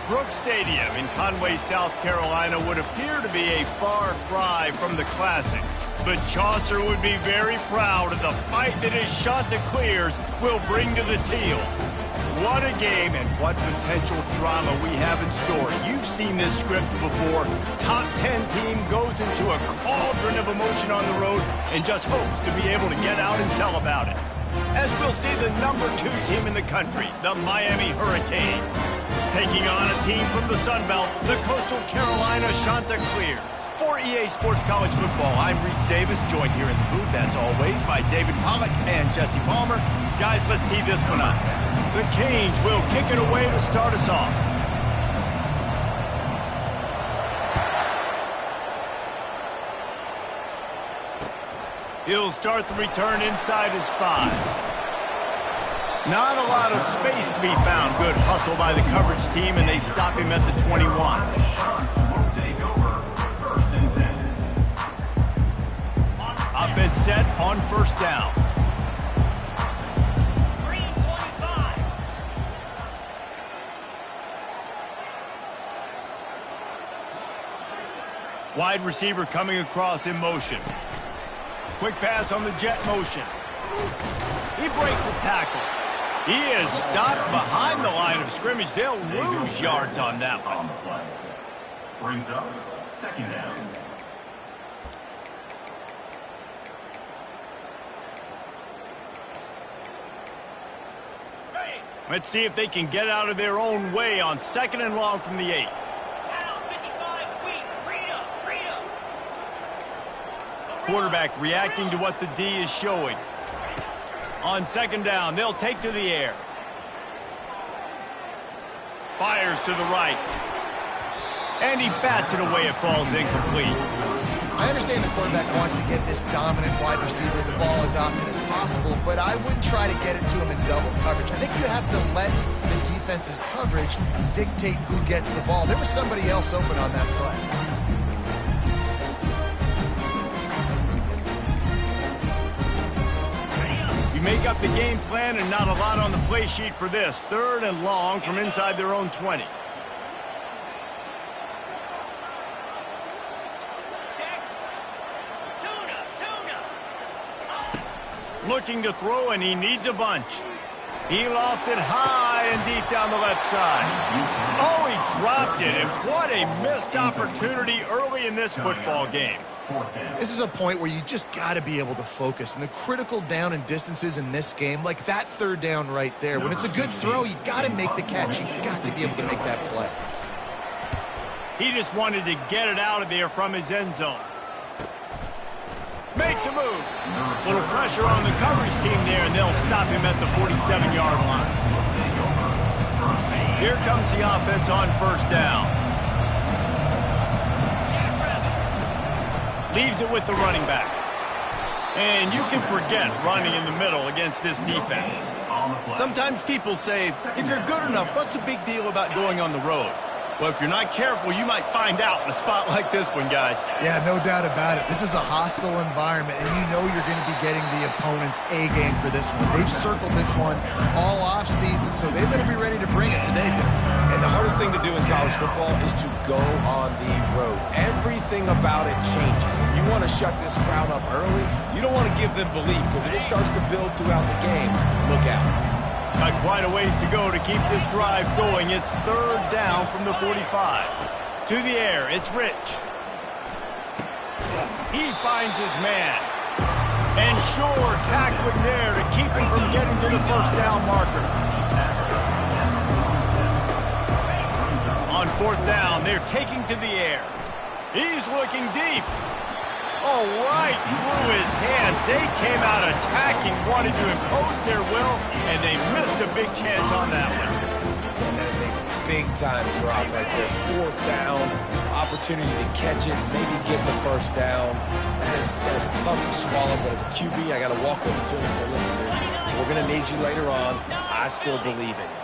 Brooks Stadium in Conway, South Carolina would appear to be a far cry from the classics, but Chaucer would be very proud of the fight that his Chanticleers will bring to the Teal. What a game and what potential drama we have in store. You've seen this script before. Top 10 team goes into a cauldron of emotion on the road and just hopes to be able to get out and tell about it. As we'll see the number 2 team in the country, the Miami Hurricanes, taking on a team from the Sun Belt, the Coastal Carolina Chanticleers. For EA Sports College Football, I'm Reese Davis, joined here in the booth, as always, by David Pollack and Jesse Palmer. Guys, let's tee this one up. The Canes will kick it away to start us off. He'll start the return inside his 5. Not a lot of space to be found. Good hustle by the coverage team, and they stop him at the 21. Offense set on first down. Wide receiver coming across in motion. Quick pass on the jet motion. He breaks a tackle. He is stopped behind the line of scrimmage. They'll lose yards on that one. Brings up second down. Let's see if they can get out of their own way on 2nd and long from the 8. Quarterback reacting to what the D is showing. On 2nd down, they'll take to the air. Fires to the right. And he bats it away. It falls incomplete. I understand the quarterback wants to get this dominant wide receiver the ball as often as possible, but I wouldn't try to get it to him in double coverage. I think you have to let the defense's coverage dictate who gets the ball. There was somebody else open on that play. You make up the game plan and not a lot on the play sheet for this. 3rd and long from inside their own 20. Looking to throw, and he needs a bunch. He lofts it high and deep down the left side. Oh, he dropped it, and what a missed opportunity early in this football game. This is a point where you just got to be able to focus. And the critical down and distances in this game, like that 3rd down right there, when it's a good throw, you got to make the catch. You got to be able to make that play. He just wanted to get it out of there from his end zone. Makes a move. Little pressure on the coverage team there, and they'll stop him at the 47-yard line. Here comes the offense on 1st down. Leaves it with the running back. And you can forget running in the middle against this defense. Sometimes people say, if you're good enough, what's the big deal about going on the road? Well, if you're not careful, you might find out in a spot like this one, guys. Yeah, no doubt about it. This is a hostile environment, and you know you're going to be getting the opponent's A game for this one. They've circled this one all off-season, so they better be ready to bring it today, dude. And the hardest thing to do in college football is to go on the road. Everything about it changes, and you want to shut this crowd up early. You don't want to give them belief, because if it starts to build throughout the game, look out. Got quite a ways to go to keep this drive going. It's 3rd down from the 45. To the air, it's Rich. He finds his man. And Shore tackling there to keep him from getting to the 1st down marker. On 4th down, they're taking to the air. He's looking deep. Oh, right through his hands. They came out attacking, wanted to impose their will, and they missed a big chance on that one. And that is a big-time drop right there. 4th down, opportunity to catch it, maybe get the 1st down. That is tough to swallow, but as a QB, I got to walk over to him and say, listen, dude, we're going to need you later on. I still believe in you.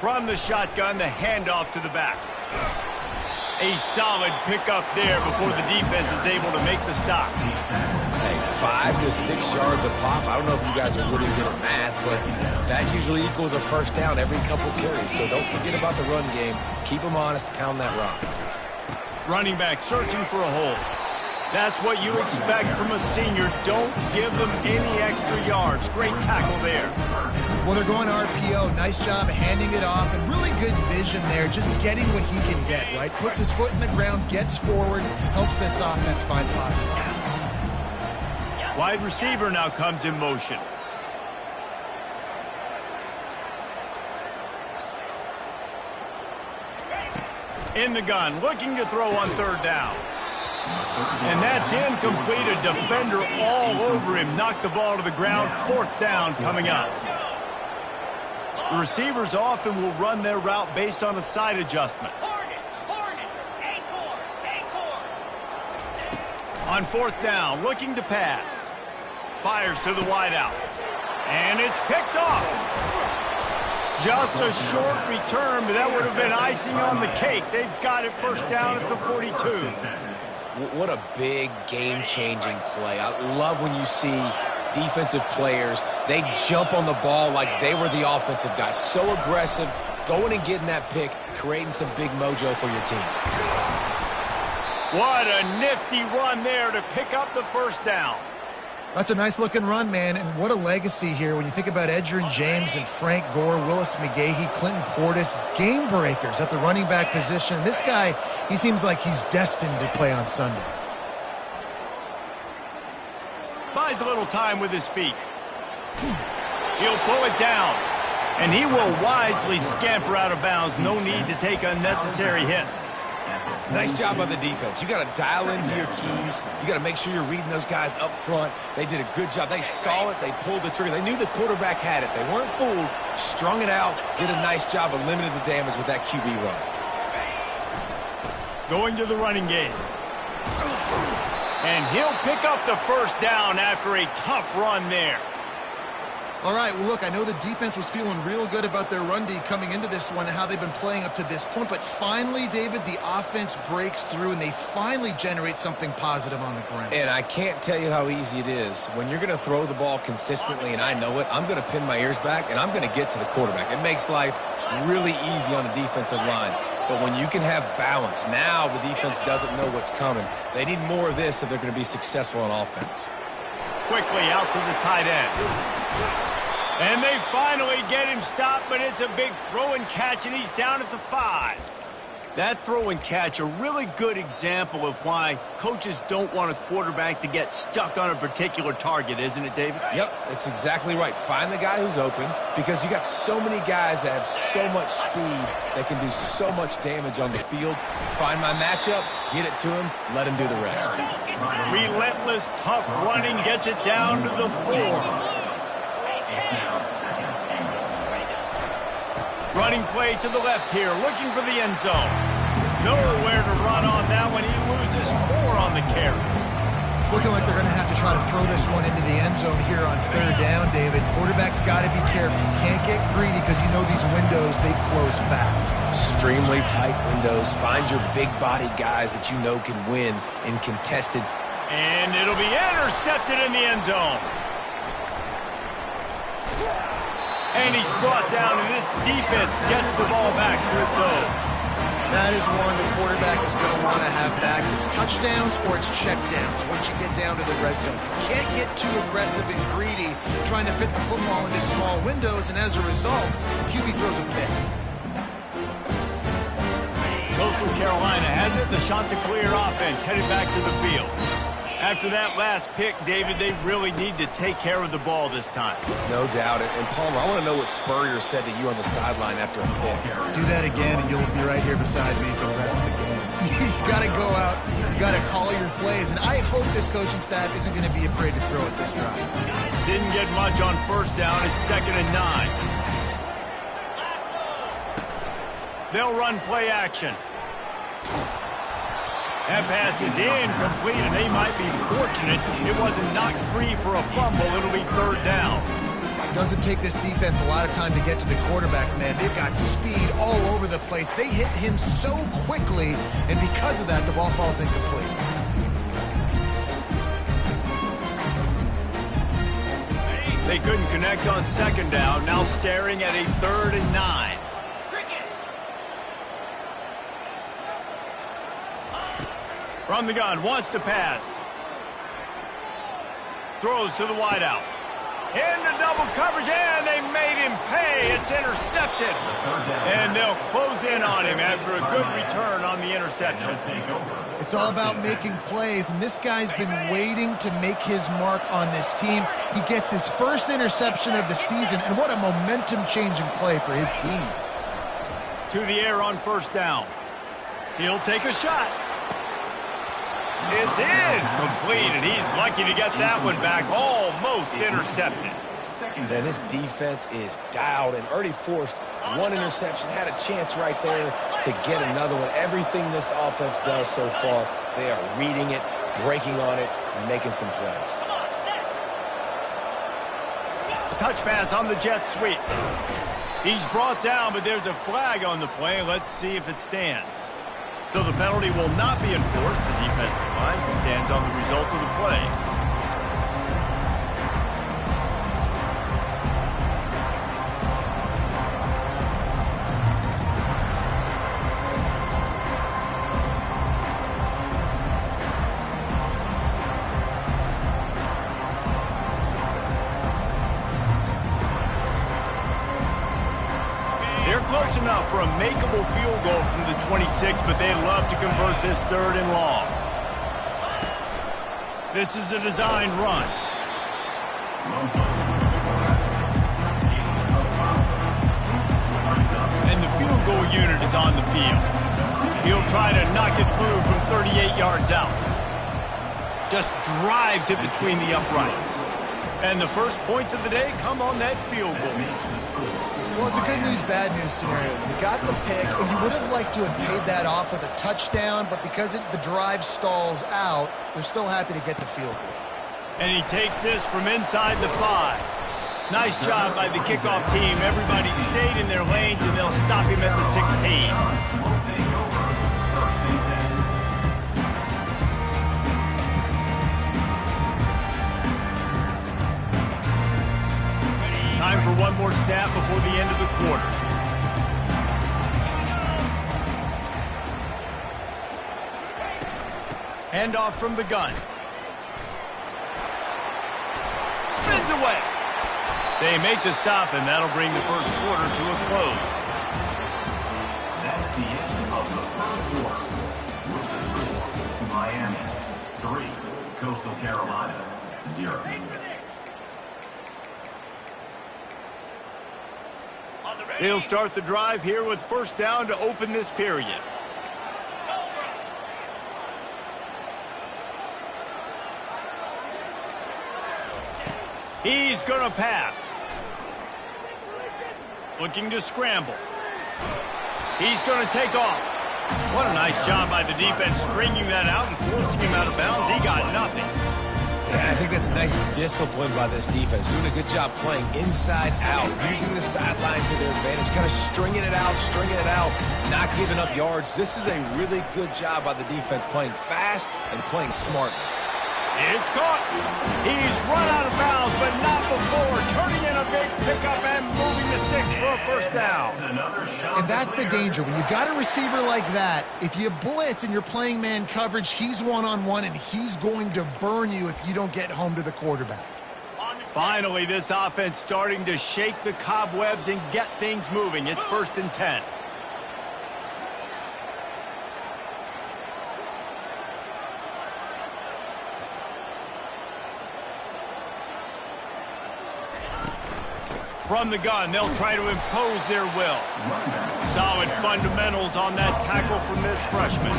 From the shotgun, the handoff to the back. A solid pickup there before the defense is able to make the stop. Hey, 5 to 6 yards a pop. I don't know if you guys are really good at math, but that usually equals a first down every couple carries. So don't forget about the run game. Keep them honest, pound that rock. Running back searching for a hole. That's what you expect from a senior. Don't give them any extra yards. Great tackle there. Well, they're going RPO. Nice job handing it off, and really good vision there, just getting what he can get, right? Puts his foot in the ground, gets forward, helps this offense find positive balance. Wide receiver now comes in motion. In the gun, looking to throw on third down. And that's incomplete. A defender all over him. Knocked the ball to the ground. Fourth down coming up. The receivers often will run their route based on a side adjustment. On fourth down, looking to pass. Fires to the wideout. And it's picked off. Just a short return, but that would have been icing on the cake. They've got it first down at the 42. What a big game-changing play. I love when you see defensive players, they jump on the ball like they were the offensive guys. So aggressive, going and getting that pick, creating some big mojo for your team. What a nifty run there to pick up the first down. That's a nice-looking run, man, and what a legacy here when you think about Edgerrin James and Frank Gore, Willis McGahee, Clinton Portis, game breakers at the running back position. This guy, he seems like he's destined to play on Sunday. Buys a little time with his feet. He'll pull it down, and he will wisely scamper out of bounds. No need to take unnecessary hits. Nice job by the defense. You got to dial into your keys. You got to make sure you're reading those guys up front. They did a good job. They saw it. They pulled the trigger. They knew the quarterback had it. They weren't fooled. Strung it out. Did a nice job of limiting the damage with that QB run. Going to the running game. And he'll pick up the first down after a tough run there. All right, well, look, I know the defense was feeling real good about their run D coming into this one and how they've been playing up to this point, but finally, David, the offense breaks through and they finally generate something positive on the ground. And I can't tell you how easy it is. When you're going to throw the ball consistently, and I know it, I'm going to pin my ears back, and I'm going to get to the quarterback. It makes life really easy on the defensive line. But when you can have balance, now the defense doesn't know what's coming. They need more of this if they're going to be successful on offense. Quickly out to the tight end. And they finally get him stopped, but it's a big throw and catch, and he's down at the 5. That throw and catch, a really good example of why coaches don't want a quarterback to get stuck on a particular target, isn't it, David? Yep, that's exactly right. Find the guy who's open, because you got so many guys that have so much speed that can do so much damage on the field. Find my matchup, get it to him, let him do the rest. Relentless, tough running gets it down to the 4. Running play to the left here, looking for the end zone. Nowhere to run on that one. He loses 4 on the carry. It's looking like they're going to have to try to throw this one into the end zone here on third down, David. Quarterback's got to be careful. Can't get greedy because you know these windows, they close fast. Extremely tight windows. Find your big body guys that you know can win in contested. And it'll be intercepted in the end zone. And he's brought down, and this defense gets the ball back to its own. That is one the quarterback is going to want to have back. It's touchdowns or it's checkdowns once you get down to the red zone. You can't get too aggressive and greedy trying to fit the football into small windows, and as a result, QB throws a pick. Coastal Carolina has it. The Chanticleer offense headed back to the field. After that last pick, David, they really need to take care of the ball this time. No doubt. And Palmer, I want to know what Spurrier said to you on the sideline after a pick. Do that again, and you'll be right here beside me for the rest of the game. You got to go out. You got to call your plays. And I hope this coaching staff isn't going to be afraid to throw it this drive. Didn't get much on first down. It's 2nd and 9. They'll run play action. That pass is incomplete, and they might be fortunate it wasn't knocked free for a fumble. It'll be third down. Doesn't take this defense a lot of time to get to the quarterback, man. They've got speed all over the place. They hit him so quickly, and because of that, the ball falls incomplete. They couldn't connect on second down, now staring at a 3rd and 9. From the gun, wants to pass. Throws to the wideout. Into double coverage, and they made him pay. It's intercepted. And they'll close in on him after a good return on the interception. It's all about making plays, and this guy's been waiting to make his mark on this team. He gets his first interception of the season, and what a momentum-changing play for his team. To the air on 1st down. He'll take a shot. It's in. Complete, and he's lucky to get that one back. Almost intercepted. Man, this defense is dialed and already forced one interception. Had a chance right there to get another one. Everything this offense does so far, they are reading it, breaking on it, and making some plays. A touch pass on the jet sweep. He's brought down, but there's a flag on the play. Let's see if it stands. So the penalty will not be enforced. The defense declines and stands on the result of the play. Close enough for a makeable field goal from the 26, but they'd love to convert this 3rd and long. This is a designed run. And the field goal unit is on the field. He'll try to knock it through from 38 yards out. Just drives it between the uprights. And the first points of the day come on that field goal. Well, it's a good news, bad news scenario. You got the pick, and you would have liked to have paid that off with a touchdown, but because the drive stalls out, they're still happy to get the field goal. And he takes this from inside the 5. Nice job by the kickoff team. Everybody stayed in their lanes, and they'll stop him at the 16. Time for one more snap before the end of the quarter. Handoff from the gun. Spins away. They make the stop, and that'll bring the first quarter to a close. That's the end of the first quarter. With the score, Miami 3, Coastal Carolina 0. They'll start the drive here with 1st down to open this period. He's going to pass. Looking to scramble. He's going to take off. What a nice job by the defense stringing that out and forcing him out of bounds. He got nothing. Yeah, I think that's nice discipline by this defense. Doing a good job playing inside out, using the sideline to their advantage, kind of stringing it out, not giving up yards. This is a really good job by the defense, playing fast and playing smartly. It's caught. He's run out of bounds, but not before turning in a big pickup and moving the sticks for a 1st down. And that's the danger. When you've got a receiver like that, if you blitz and you're playing man coverage, he's one-on-one, and he's going to burn you if you don't get home to the quarterback. Finally, this offense starting to shake the cobwebs and get things moving. It's 1st and 10. From the gun, they'll try to impose their will. Solid fundamentals on that tackle from this freshman.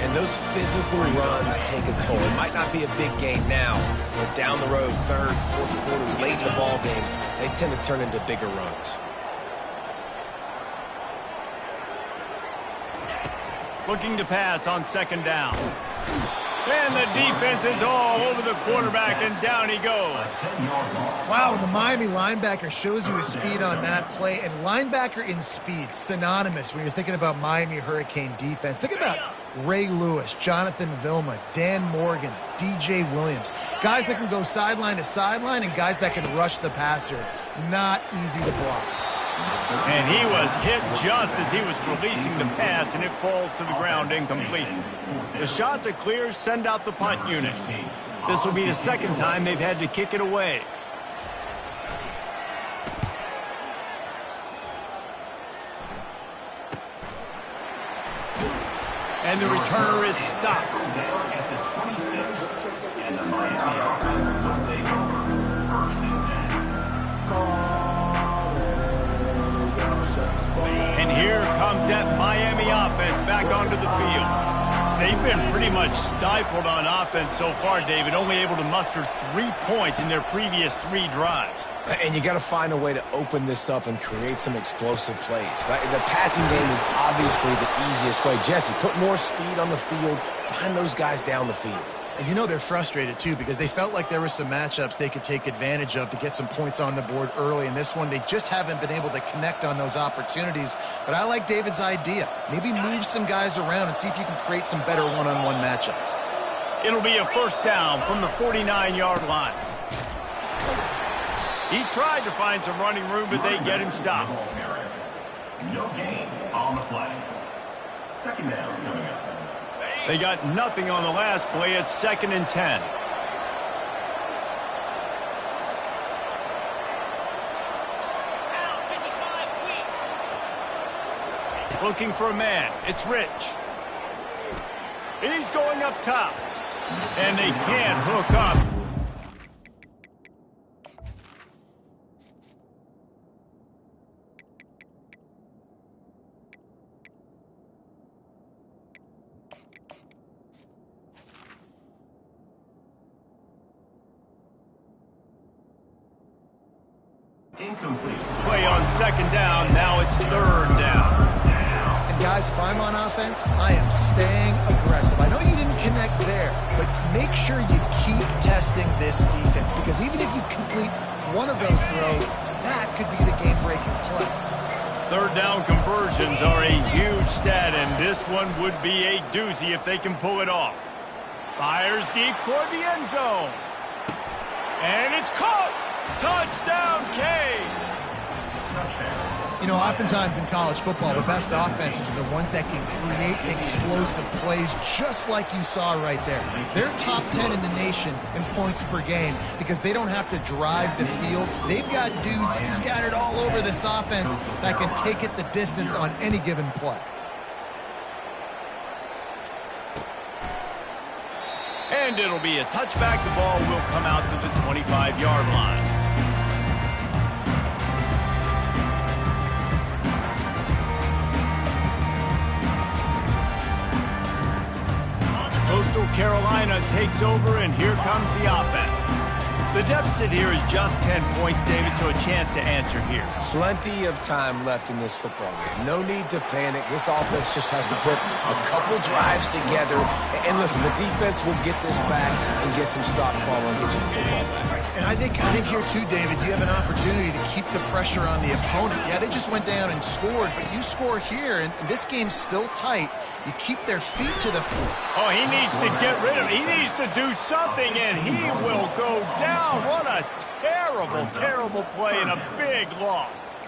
And those physical runs take a toll. It might not be a big game now, but down the road, 3rd, 4th quarter, late in the ball games, they tend to turn into bigger runs. Looking to pass on 2nd down. And the defense is all over the quarterback, and down he goes. Wow, and the Miami linebacker shows you his speed on that play. And linebacker in speed, synonymous when you're thinking about Miami Hurricane defense. Think about Ray Lewis, Jonathan Vilma, Dan Morgan, DJ Williams. Guys that can go sideline to sideline and guys that can rush the passer. Not easy to block. And he was hit just as he was releasing the pass, and it falls to the ground incomplete. The shot that clears send out the punt unit. This will be the second time they've had to kick it away. And the returner is stopped. Down at the 26, and the Miami offense will take over. 1st and 10. And here comes that Miami offense back onto the field. They've been pretty much stifled on offense so far, David, only able to muster 3 points in their previous 3 drives. And you got to find a way to open this up and create some explosive plays. The passing game is obviously the easiest way. Jesse, put more speed on the field. Find those guys down the field. And you know they're frustrated, too, because they felt like there were some matchups they could take advantage of to get some points on the board early. In this one, they just haven't been able to connect on those opportunities. But I like David's idea. Maybe move some guys around and see if you can create some better one-on-one matchups. It'll be a 1st down from the 49-yard line. He tried to find some running room, but they get him stopped. No gain on the play. 2nd down coming up. They got nothing on the last play. It's 2nd and 10. Looking for a man. It's Rich. He's going up top. And they can't hook up. Incomplete. Play on 2nd down. Now it's 3rd down. And guys, if I'm on offense, I am staying aggressive. I know you didn't connect there, but make sure you keep testing this defense, because even if you complete one of those throws, that could be the game-breaking play. 3rd down conversions are a huge stat, and this one would be a doozy if they can pull it off. Fires deep toward the end zone. And it's caught! Touchdown, Canes! You know, oftentimes in college football, the best offenses are the ones that can create explosive plays, just like you saw right there. They're top 10 in the nation in points per game because they don't have to drive the field. They've got dudes scattered all over this offense that can take it the distance on any given play. And it'll be a touchback. The ball will come out to the 25-yard line. Coastal Carolina takes over, and here comes the offense. The deficit here is just 10 points, David, so a chance to answer here. Plenty of time left in this football game. No need to panic. This offense just has to put a couple drives together. And listen, the defense will get this back and get some stops following and get you the football back. And I think here too, David, you have an opportunity to keep the pressure on the opponent. Yeah, they just went down and scored, but you score here, and this game's still tight. You keep their feet to the floor. Oh, he needs to get rid of it. He needs to do something, and he will go down. What a terrible, terrible play and a big loss.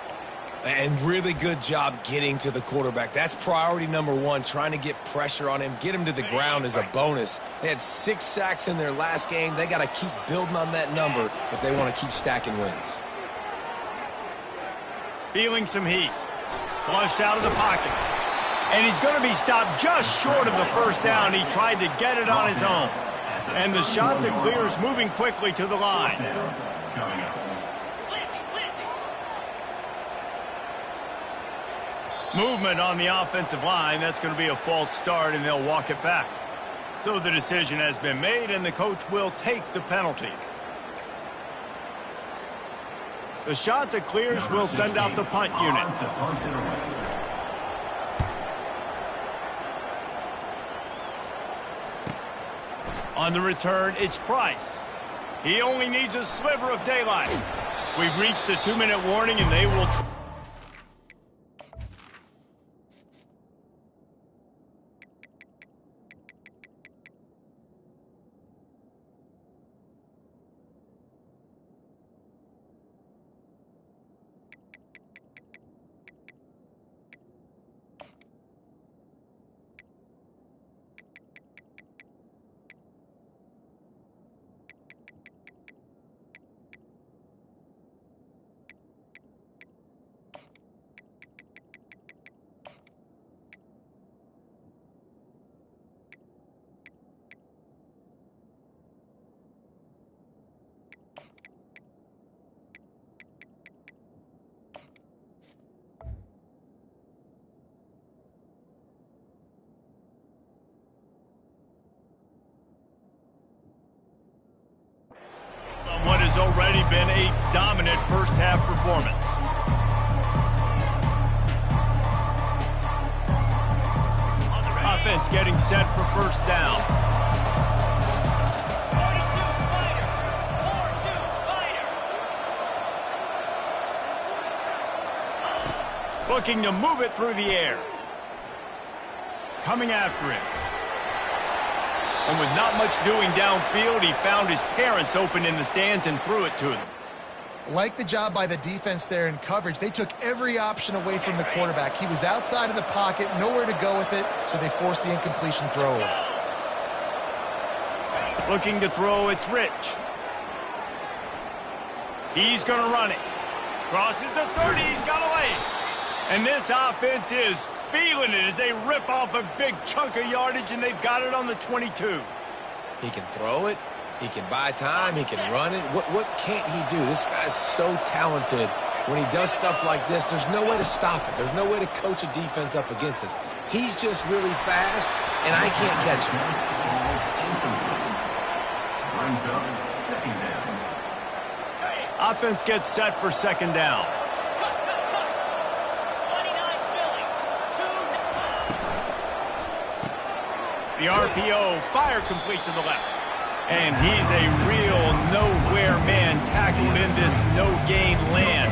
And really good job getting to the quarterback. That's priority number 1, trying to get pressure on him. Get him to the ground is a bonus. They had 6 sacks in their last game. They got to keep building on that number if they want to keep stacking wins. Feeling some heat. Flushed out of the pocket. And he's going to be stopped just short of the 1st down. He tried to get it on his own. And the shot that clears moving quickly to the line. Coming up. Movement on the offensive line. That's going to be a false start, and they'll walk it back. So the decision has been made, and the coach will take the penalty. The shot that clears will send out the punt unit. On the return, it's Price. He only needs a sliver of daylight. We've reached the 2-minute warning, and they will... already been a dominant first-half performance. Offense getting set for first down. Looking to move it through the air. Coming after him. And with not much doing downfield, he found his parents open in the stands and threw it to them. Like the job by the defense there in coverage. They took every option away from the quarterback. He was outside of the pocket, nowhere to go with it, so they forced the incompletion throw away. Looking to throw, it's Rich. He's going to run it. Crosses the 30, he's got away. And this offense is feeling it as they rip off a big chunk of yardage, and they've got it on the 22. He can throw it. He can buy time. He can run it. What can't he do? This guy's so talented. When he does stuff like this, there's no way to stop it. There's no way to coach a defense up against this. He's just really fast, and I can't catch him. Brings up second down. Offense gets set for second down. The RPO, fire complete to the left. And he's a real nowhere man tackled in this no-gain land.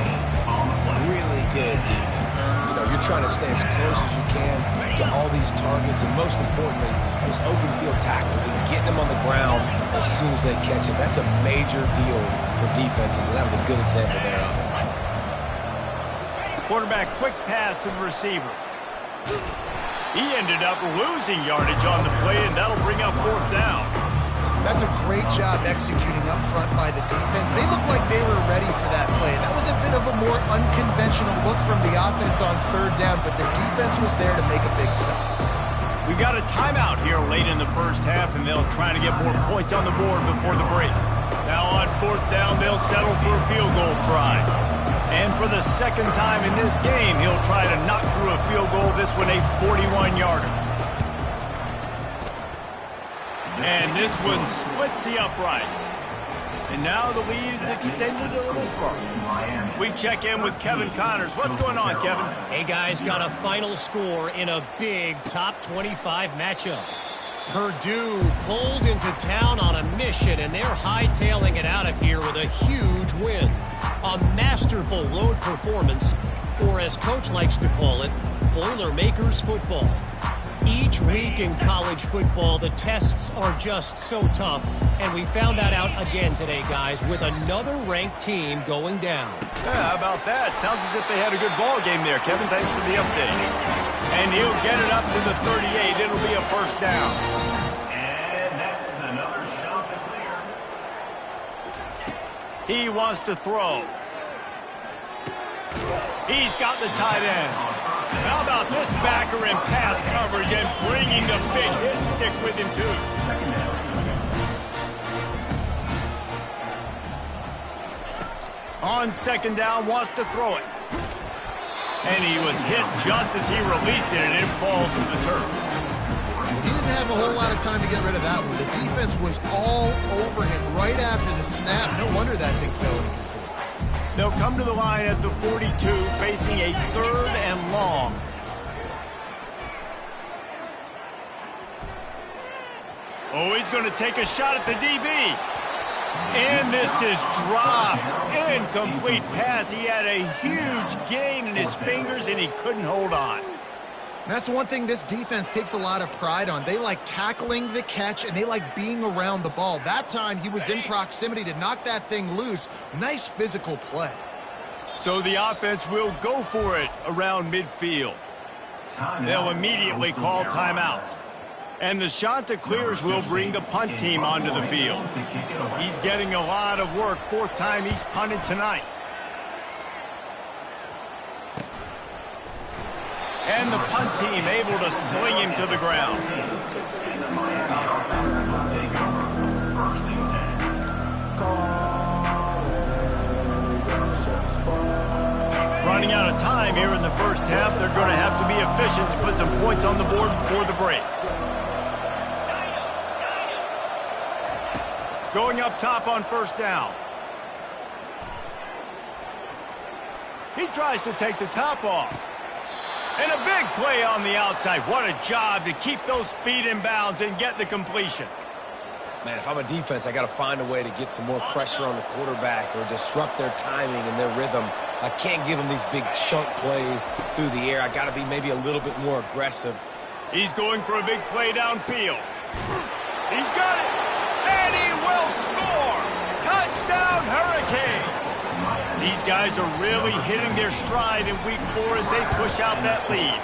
Really good defense. You know, you're trying to stay as close as you can to all these targets, and most importantly, those open field tackles and getting them on the ground as soon as they catch it. That's a major deal for defenses, and that was a good example there of it. Quarterback quick pass to the receiver. He ended up losing yardage on the play, and that'll bring up fourth down. That's a great job executing up front by the defense. They looked like they were ready for that play. And that was a bit of a more unconventional look from the offense on third down, but the defense was there to make a big stop. We've got a timeout here late in the first half, and they'll try to get more points on the board before the break. Now on fourth down, they'll settle for a field goal try. And for the second time in this game, he'll try to knock through a field goal, this one a 41-yarder. And this one splits the uprights. And now the lead is extended a little further. We check in with Kevin Connors. What's going on, Kevin? Hey, guys, got a final score in a big top 25 matchup. Purdue pulled into town on a mission, and they're hightailing it out of here with a huge win. A masterful road performance, or as Coach likes to call it, Boilermakers football. Each week in college football, the tests are just so tough, and we found that out again today, guys, with another ranked team going down. Yeah, how about that? Sounds as if they had a good ball game there, Kevin. Thanks for the update. And he'll get it up to the 38. It'll be a first down. And that's another shot to clear. He wants to throw. He's got the tight end. How about this backer in pass coverage and bringing the big hit stick with him, too? On second down, wants to throw it. And he was hit just as he released it, and it falls to the turf. He didn't have a whole lot of time to get rid of that one. The defense was all over him right after the snap. No wonder that thing fell incomplete. They'll come to the line at the 42, facing a third and long. Oh, he's going to take a shot at the DB. And this is dropped. Incomplete pass. He had a huge gain in his fingers, and he couldn't hold on. That's one thing this defense takes a lot of pride on. They like tackling the catch, and they like being around the ball. That time, he was in proximity to knock that thing loose. Nice physical play. So the offense will go for it around midfield. They'll immediately call timeout. And the Shanta Clears will bring the punt team onto the field. He's getting a lot of work. Fourth time he's punted tonight. And the punt team able to sling him to the ground. Running out of time here in the first half. They're going to have to be efficient to put some points on the board before the break. Going up top on first down. He tries to take the top off. And a big play on the outside. What a job to keep those feet in bounds and get the completion. Man, if I'm a defense, I got to find a way to get some more pressure on the quarterback or disrupt their timing and their rhythm. I can't give them these big chunk plays through the air. I got to be maybe a little bit more aggressive. He's going for a big play downfield. He's got it, and he will score! Touchdown, Hurricane! These guys are really hitting their stride in Week 4 as they push out that lead.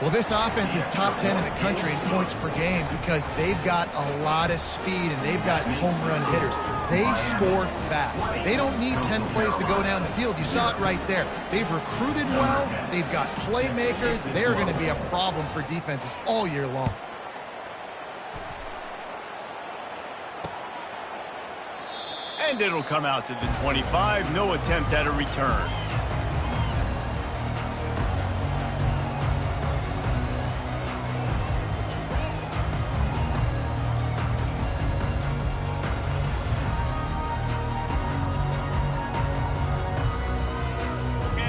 Well, this offense is top 10 in the country in points per game because they've got a lot of speed and they've got home run hitters. They score fast. They don't need 10 plays to go down the field. You saw it right there. They've recruited well. They've got playmakers. They're going to be a problem for defenses all year long. And it'll come out to the 25. No attempt at a return.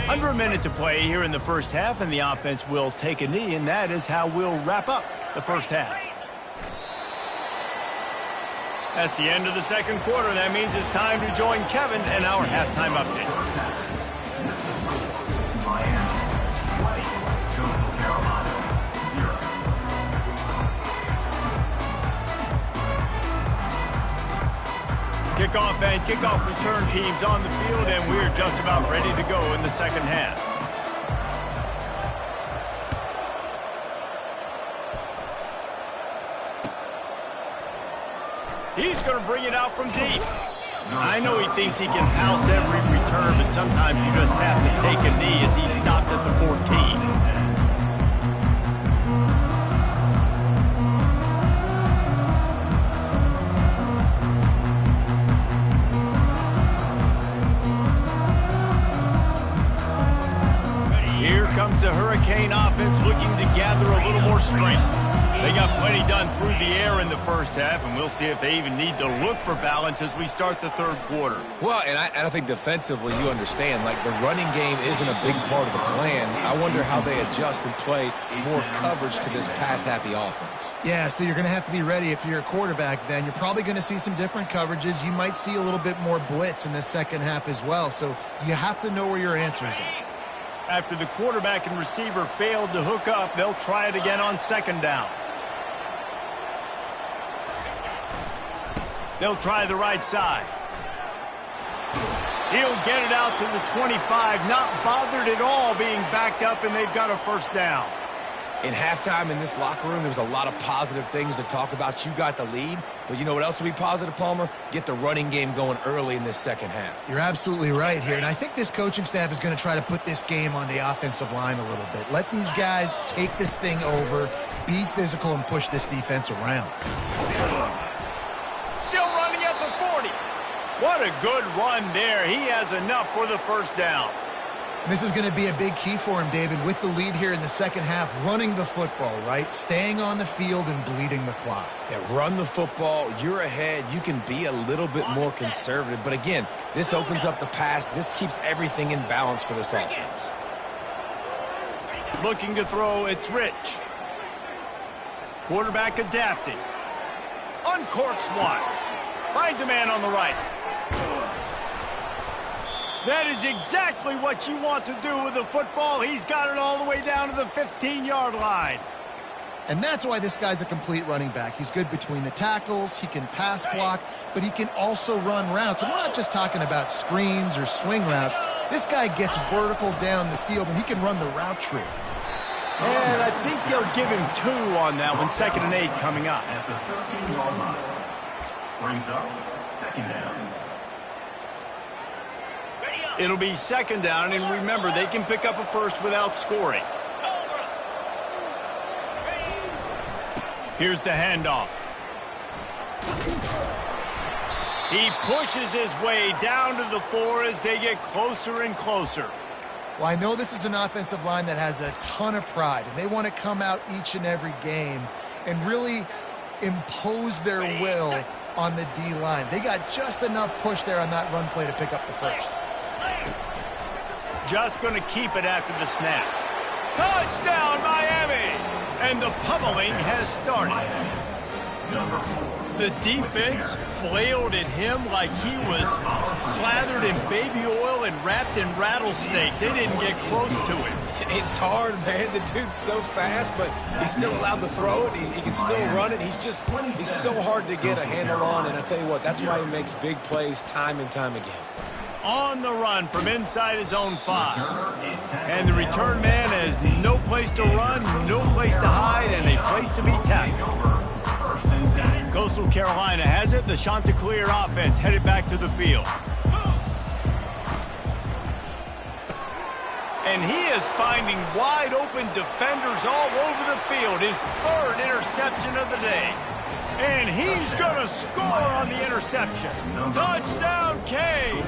Under a minute to play here in the first half, and the offense will take a knee, and that is how we'll wrap up the first half. That's the end of the second quarter. That means it's time to join Kevin and our halftime update. Miami 20, Coastal Carolina 0. Kickoff and kickoff return teams on the field, and we're just about ready to go in the second half. He's going to bring it out from deep. I know he thinks he can house every return, but sometimes you just have to take a knee as he stopped at the 14. Here comes the Hurricane offense looking to gather a little more strength. They got plenty done through the air in the first half, and we'll see if they even need to look for balance as we start the third quarter. Well, and I think defensively, you understand, like the running game isn't a big part of the plan. I wonder how they adjust and play more coverage to this pass-happy offense. Yeah, so you're going to have to be ready if you're a quarterback then. You're probably going to see some different coverages. You might see a little bit more blitz in the second half as well, so you have to know where your answers are. After the quarterback and receiver failed to hook up, they'll try it again on second down. They'll try the right side. He'll get it out to the 25, not bothered at all being backed up, and they've got a first down. In halftime in this locker room, there was a lot of positive things to talk about. You got the lead, but you know what else will be positive, Palmer? Get the running game going early in this second half. You're absolutely right here, and I think this coaching staff is going to try to put this game on the offensive line a little bit. Let these guys take this thing over, be physical, and push this defense around. Still running at the 40. What a good run there. He has enough for the first down. This is going to be a big key for him, David, with the lead here in the second half, running the football, right? Staying on the field and bleeding the clock. Yeah, run the football. You're ahead. You can be a little bit more conservative. But again, this opens up the pass. This keeps everything in balance for this offense. Looking to throw, it's Rich. Quarterback adapting. Uncorks one. Finds a man on the right. That is exactly what you want to do with the football. He's got it all the way down to the 15-yard line. And that's why this guy's a complete running back. He's good between the tackles, he can pass block, but he can also run routes. And we're not just talking about screens or swing routes. This guy gets vertical down the field, and he can run the route tree. And I think they'll give him 2 on that one. 2nd and 8 coming up. At the 13-yard line. Brings up second down. It'll be 2nd down, and remember, they can pick up a first without scoring. Here's the handoff. He pushes his way down to the 4 as they get closer and closer. Well, I know this is an offensive line that has a ton of pride, and they want to come out each and every game and really impose their will on the D-line. They got just enough push there on that run play to pick up the first. Just going to keep it after the snap. Touchdown, Miami! And the pummeling has started. The defense flailed at him like he was slathered in baby oil and wrapped in rattlesnakes. They didn't get close to him. It's hard, man. The dude's so fast, but he's still allowed to throw it. He can still run it. He's so hard to get a handle on, and I tell you what, that's why he makes big plays time and time again. On the run from inside his own 5. And the return man has no place to run, no place to hide, and a place to be tackled. Coastal Carolina has it. The Chanticleer offense headed back to the field. And he is finding wide open defenders all over the field. His 3rd interception of the day. And he's going to score on the interception. Touchdown, Cade!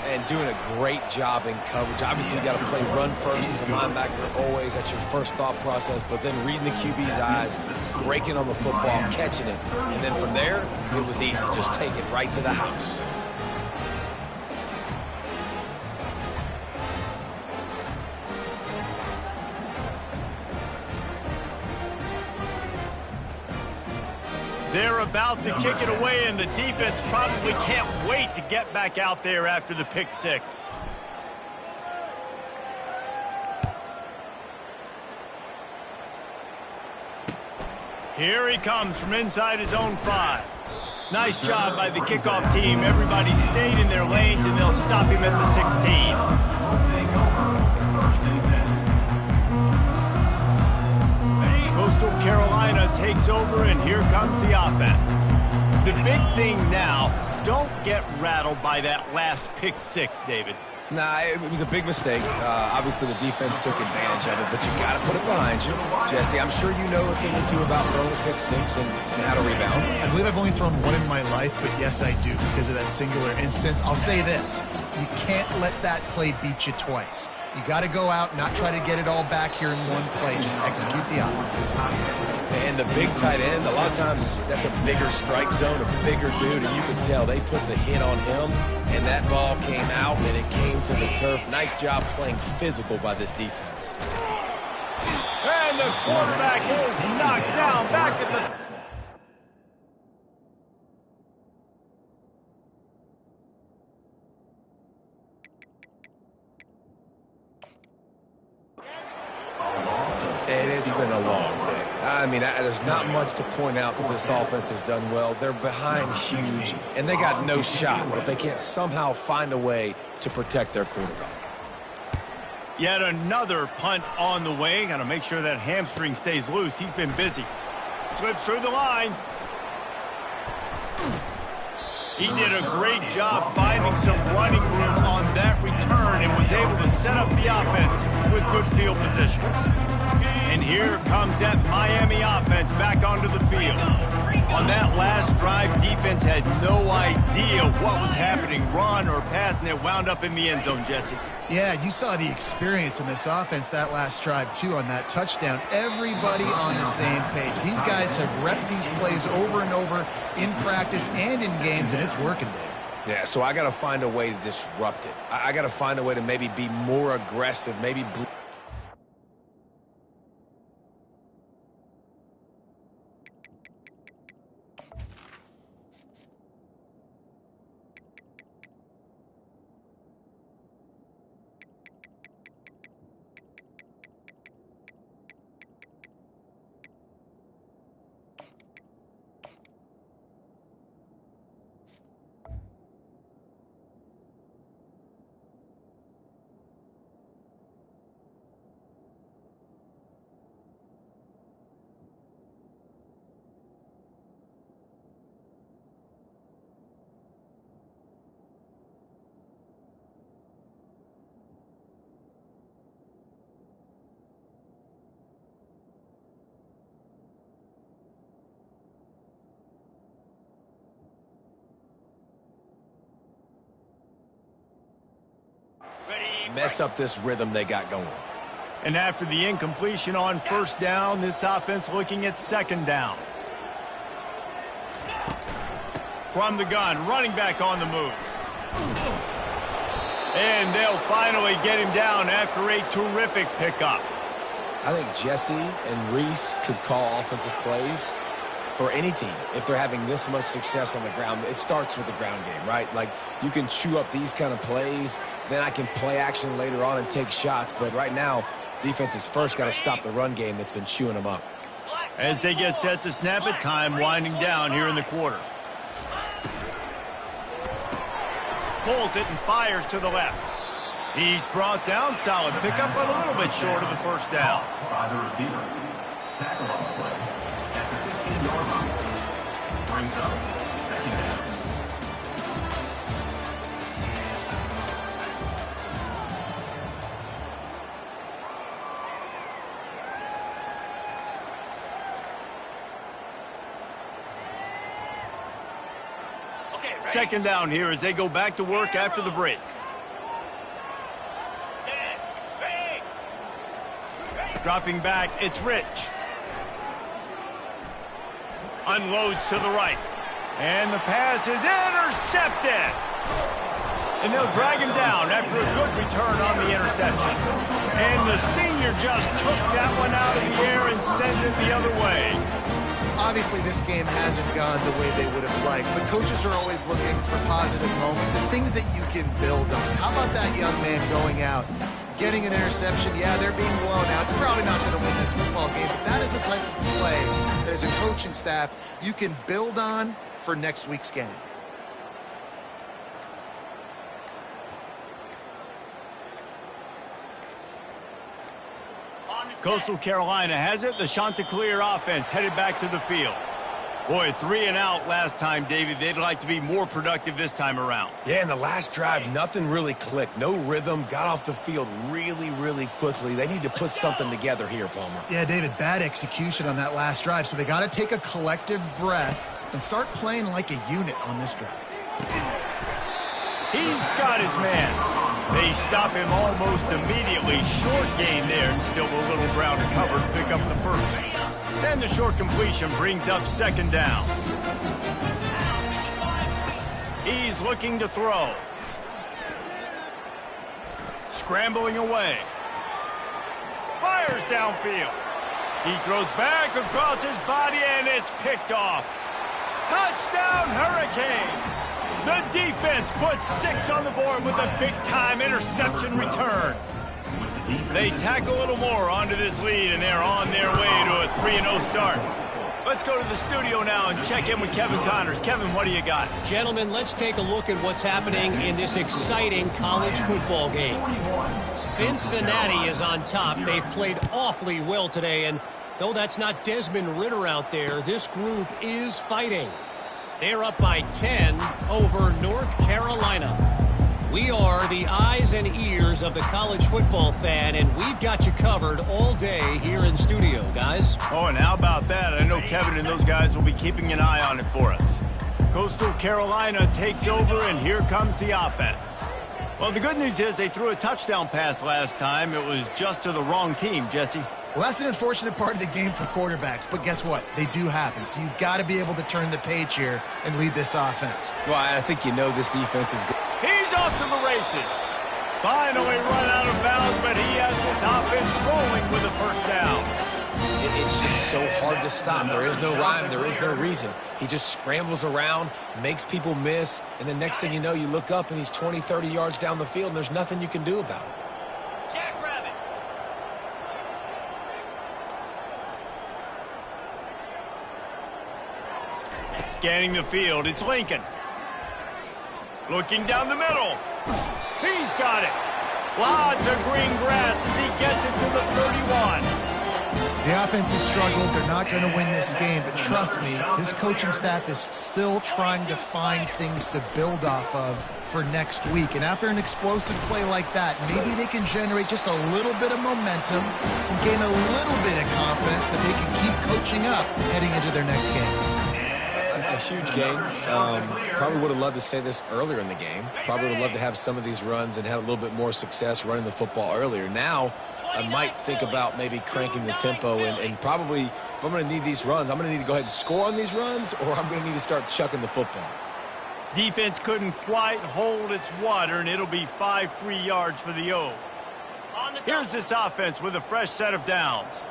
And doing a great job in coverage. Obviously, you got to play run first as a linebacker always. That's your first thought process. But then reading the QB's eyes, breaking on the football, catching it. And then from there, it was easy. Just take it right to the house. They're about to kick it away, and the defense probably can't wait to get back out there after the pick 6. Here he comes from inside his own 5. Nice job by the kickoff team. Everybody stayed in their lanes, and they'll stop him at the 16. Coastal Carolina takes over, and here comes the offense. The big thing now, don't get rattled by that last pick 6, David. Nah, it was a big mistake. Obviously, the defense took advantage of it, but you got to put it behind you. Jesse, I'm sure you know a thing or two about throwing a pick 6 and how to rebound. I believe I've only thrown one in my life, but yes, I do because of that singular instance. I'll say this. You can't let that play beat you twice. You got to go out, not try to get it all back here in one play. Just execute the offense. And the big tight end, a lot of times that's a bigger strike zone, a bigger dude, and you can tell they put the hit on him, and that ball came out, and it came to the turf. Nice job playing physical by this defense. And the quarterback is knocked down back at the... And it's been a long day. I mean, there's not much to point out that this offense has done well. They're behind huge, and they got no shot if they can't somehow find a way to protect their quarterback. Yet another punt on the way. Got to make sure that hamstring stays loose. He's been busy. Slips through the line. He did a great job finding some running room on that return and was able to set up the offense with good field position. And here comes that Miami offense back onto the field. On that last drive, defense had no idea what was happening, run or pass, and it wound up in the end zone, Jesse. Yeah, you saw the experience in this offense that last drive, too, on that touchdown. Everybody on the same page. These guys have repped these plays over and over in practice and in games, and it's working, Dave. Yeah, so I got to find a way to disrupt it. I got to find a way to maybe be more aggressive, maybe... mess up this rhythm they got going. And after the incompletion on first down, this offense looking at second down. From the gun, running back on the move. And they'll finally get him down after a terrific pickup. I think Jesse and Reese could call offensive plays for any team if they're having this much success on the ground. It starts with the ground game, right? Like, you can chew up these kind of plays, then I can play action later on and take shots. But right now, defense has first got to stop the run game that's been chewing them up. As they get set to snap it, time winding down here in the quarter. Pulls it and fires to the left. He's brought down. Solid pickup, but a little bit short of the first down. By the receiver. Tackle on the play. At the 15-yard line. Brings up second down. Second down here as they go back to work after the break. Dropping back, it's Rich. Unloads to the right. And the pass is intercepted. And they'll drag him down after a good return on the interception. And the senior just took that one out of the air and sent it the other way. Obviously, this game hasn't gone the way they would have liked, but coaches are always looking for positive moments and things that you can build on. How about that young man going out, getting an interception? Yeah, they're being blown out. They're probably not going to win this football game, but that is the type of play that as a coaching staff you can build on for next week's game. Coastal Carolina has it. The Chanticleer offense headed back to the field. Boy, 3 and out last time, David. They'd like to be more productive this time around. Yeah, in the last drive, nothing really clicked. No rhythm. Got off the field really, really quickly. They need to put something together here, Palmer. Yeah, David, bad execution on that last drive, so they got to take a collective breath and start playing like a unit on this drive. He's got his man. They stop him almost immediately. Short gain there, and still a little ground to cover to pick up the first. And the short completion brings up second down. He's looking to throw. Scrambling away. Fires downfield. He throws back across his body, and it's picked off. Touchdown, Hurricanes! The defense puts 6 on the board with a big-time interception return. They tack a little more onto this lead, and they're on their way to a 3-0 start. Let's go to the studio now and check in with Kevin Connors. Kevin, what do you got? Gentlemen, let's take a look at what's happening in this exciting college football game. Cincinnati is on top. They've played awfully well today, and though that's not Desmond Ridder out there, this group is fighting. They're up by 10 over North Carolina. We are the eyes and ears of the college football fan, and we've got you covered all day here in studio, guys. Oh, and how about that? I know Kevin and those guys will be keeping an eye on it for us. Coastal Carolina takes over, and here comes the offense. Well, the good news is they threw a touchdown pass last time. It was just to the wrong team, Jesse. Well, that's an unfortunate part of the game for quarterbacks, but guess what? They do happen, so you've got to be able to turn the page here and lead this offense. Well, I think you know this defense is good. He's off to the races. Finally run out of bounds, but he has his offense rolling with a first down. It's just so hard to stop. There is no rhyme. There is no reason. He just scrambles around, makes people miss, and the next thing you know, you look up and he's 20, 30 yards down the field, and there's nothing you can do about it. Scanning the field, it's Lincoln. Looking down the middle. He's got it. Lots of green grass as he gets it to the 31. The offense has struggled. They're not going to win this game, but trust me, his coaching staff is still trying to find things to build off of for next week. And after an explosive play like that, maybe they can generate just a little bit of momentum and gain a little bit of confidence that they can keep coaching up heading into their next game. A huge game. Probably would have loved to say this earlier in the game. Probably would have loved to have some of these runs and have a little bit more success running the football earlier. Now, I might think about maybe cranking the tempo and probably, if I'm going to need these runs, I'm going to need to go ahead and score on these runs, or I'm going to need to start chucking the football. Defense couldn't quite hold its water, and it'll be 5 free yards for the O. Here's this offense with a fresh set of downs.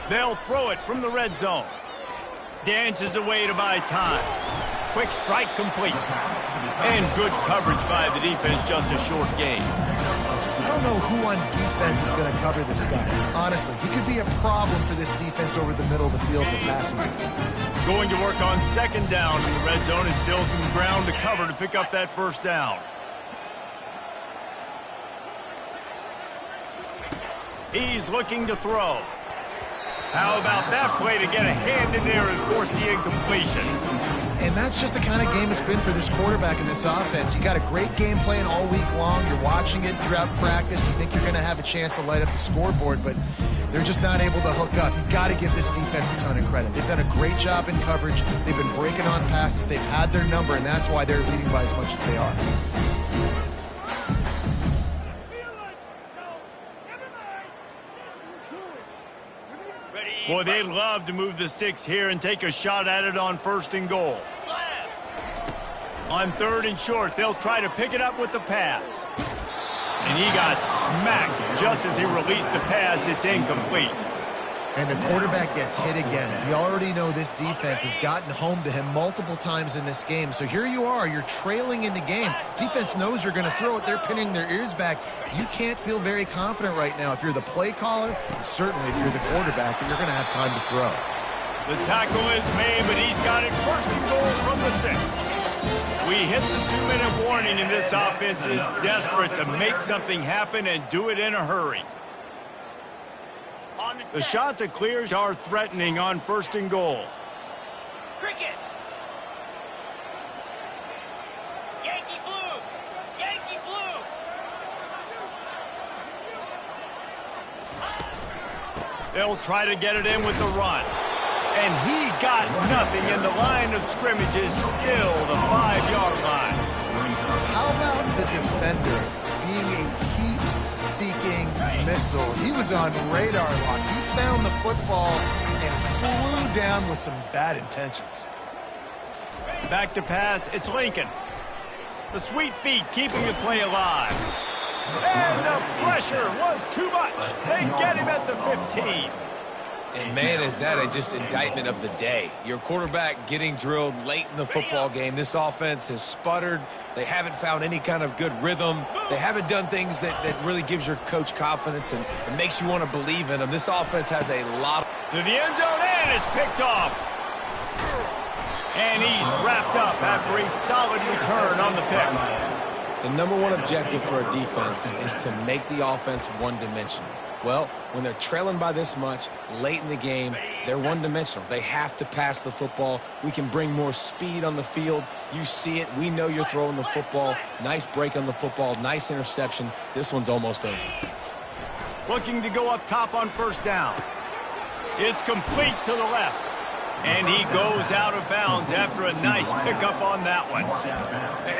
They'll throw it from the red zone. Dances away to buy time. Quick strike complete. And good coverage by the defense, just a short gain. I don't know who on defense is going to cover this guy. Honestly, he could be a problem for this defense over the middle of the field in the passing game. Going to work on second down in the red zone. Is still some ground to cover to pick up that first down. He's looking to throw. How about that play to get a hand in there and force the incompletion? And that's just the kind of game it's been for this quarterback in this offense. You got a great game plan all week long. You're watching it throughout practice. You think you're going to have a chance to light up the scoreboard, but they're just not able to hook up. You got to give this defense a ton of credit. They've done a great job in coverage. They've been breaking on passes. They've had their number, and that's why they're leading by as much as they are. Boy, they'd love to move the sticks here and take a shot at it on 1st and goal. On 3rd and short, they'll try to pick it up with the pass. And he got smacked just as he released the pass. It's incomplete. And the quarterback gets hit again. We already know this defense has gotten home to him multiple times in this game. So here you are. You're trailing in the game. Defense knows you're going to throw it. They're pinning their ears back. You can't feel very confident right now if you're the play caller, and certainly if you're the quarterback, that you're going to have time to throw. The tackle is made, but he's got it 1st and goal from the 6. We hit the 2-minute warning, and this offense is desperate to make something happen and do it in a hurry. The shot to clears are threatening on 1st and goal. Cricket. Yankee blue. Yankee blue. They'll try to get it in with the run. And he got nothing, and the line of scrimmage is still the 5-yard line. How about the defender being a heat-seeking missile? He was on radar lock. He found the football and flew down with some bad intentions. Back to pass, it's Lincoln. The sweet feet keeping the play alive. And the pressure was too much. They get him at the 15. And, man, is that just indictment of the day. Your quarterback getting drilled late in the football game. This offense has sputtered. They haven't found any kind of good rhythm. They haven't done things that really gives your coach confidence and makes you want to believe in them. This offense has a lot. To the end zone, and is picked off. And he's wrapped up after a solid return on the pick. The number one objective for a defense is to make the offense one-dimensional. Well, when they're trailing by this much late in the game, they're one-dimensional. They have to pass the football. We can bring more speed on the field. You see it. We know you're throwing the football. Nice break on the football. Nice interception. This one's almost over. Looking to go up top on 1st down. It's complete to the left. And he goes out of bounds after a nice pickup on that one.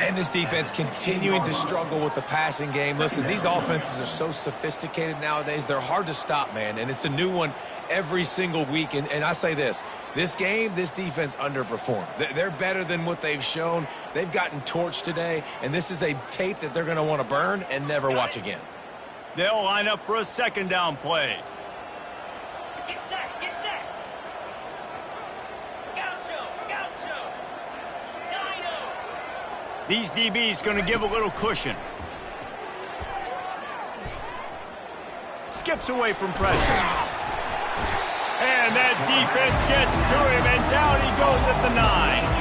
And this defense continuing to struggle with the passing game. Listen, these offenses are so sophisticated nowadays. They're hard to stop, man. And it's a new one every single week. And I say this game, this defense underperformed. They're better than what they've shown. They've gotten torched today. And this is a tape that they're going to want to burn and never watch again. They'll line up for a 2nd down play. Get set. Get set. Gaucho. Gaucho. Dino. These DBs going to give a little cushion. Skips away from pressure. And that defense gets to him, and down he goes at the 9.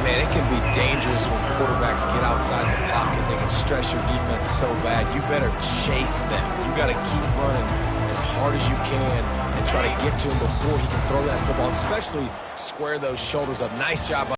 Man, it can be dangerous when quarterbacks get outside the pocket. They can stress your defense so bad. You better chase them. You got to keep running as hard as you can and try to get to him before he can throw that football, especially square those shoulders up. Nice job.